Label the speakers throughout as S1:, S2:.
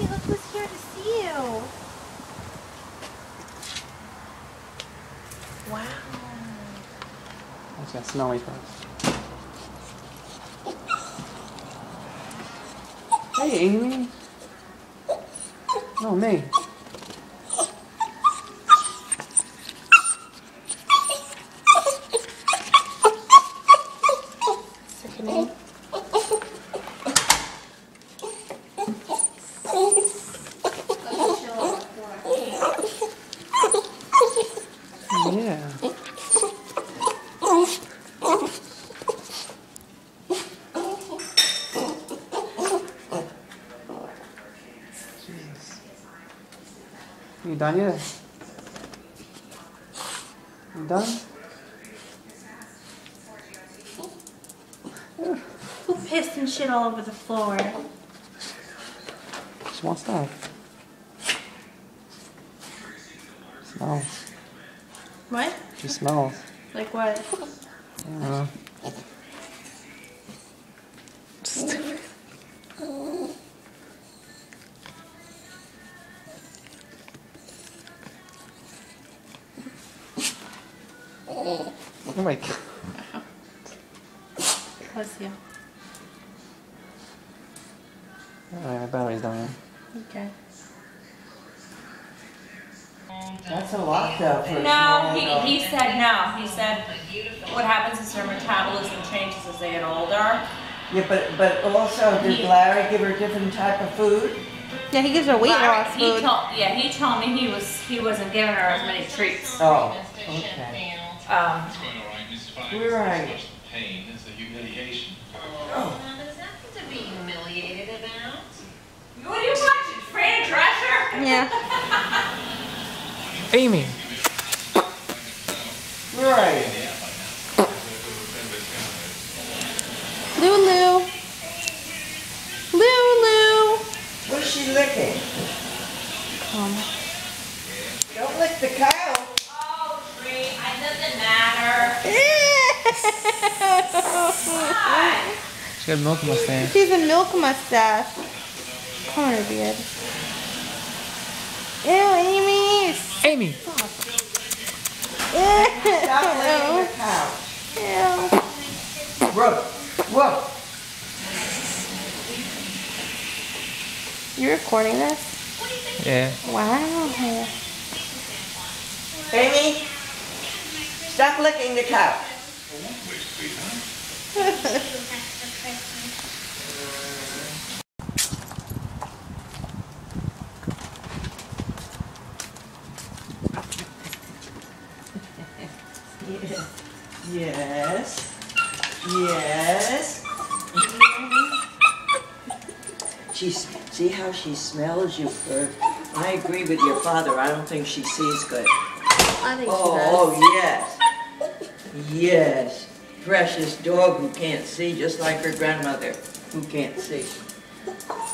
S1: look who's here to see you. Wow.
S2: I just gotta smell me first. Hey, Amy. Oh, me.
S1: Sickening.
S2: Yeah. Jeez. You done yet? You done?
S1: Who pissed and shit all over the floor?
S2: Just one stop. Smells.
S1: What?
S2: Just smells.
S1: Like what?
S2: I don't know. Stupid. Oh my god.
S1: Bless you.
S2: Alright, my battery's dying.
S1: Okay.
S3: That's a lot though. For
S4: No, he said no. He said what happens is her metabolism changes as they get older.
S3: Yeah, but also, did Larry give her different type of food?
S1: Yeah, he gives her weight loss
S4: He
S1: food.
S4: told me he wasn't giving her as many treats.
S3: Oh, okay. Where are you? Oh.
S5: There's nothing to be humiliated about.
S4: What are you watching, Fran Drescher?
S1: Yeah.
S2: Amy!
S3: Where are you?
S1: Lulu. Lulu.
S3: What's she licking? Don't lick the cow.
S4: Oh, Tree, it doesn't matter.
S2: She got milk mustache.
S1: She's a milk mustache. Come on, her beard. Ew, Amy.
S2: Amy!
S3: Stop licking the cow.
S1: Ew.
S3: Whoa, whoa.
S1: You recording this?
S2: Yeah.
S1: Wow.
S3: Amy, stop licking the cow. Yes. Yes. See how she smells you first? I agree with your father. I don't think she sees good.
S1: I think
S3: Oh, yes. Yes. Precious dog who can't see, just like her grandmother who can't see.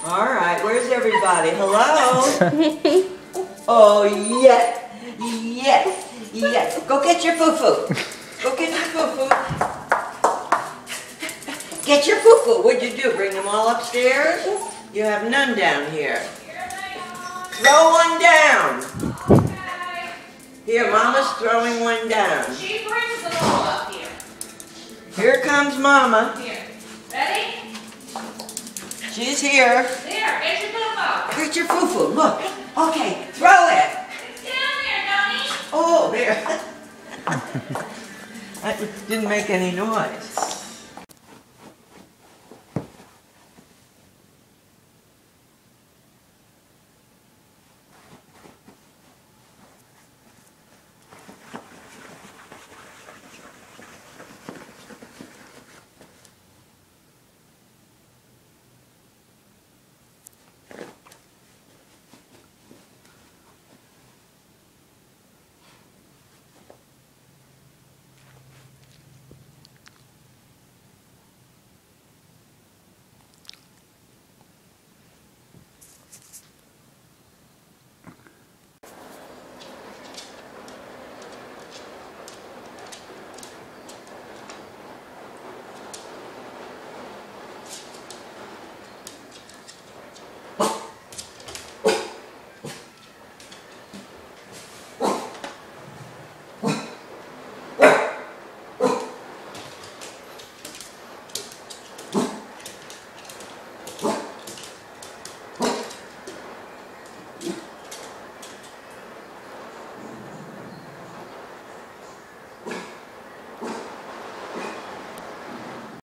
S3: All right, where's everybody? Hello? Oh, yes. Yes. Yes. Go get your foo-foo. Go get your foo-foo. Get your foo-foo. What'd you do? Bring them all upstairs? You have none down here. Throw one down. Here, Mama's throwing one down.
S4: She brings them all up here.
S3: Here comes Mama.
S4: Here. Ready?
S3: She's here.
S4: There, get your boo-boo.
S3: Get your foo-foo. Look. Okay, throw it.
S4: It's down there, Donnie.
S3: Oh, there. That didn't make any noise.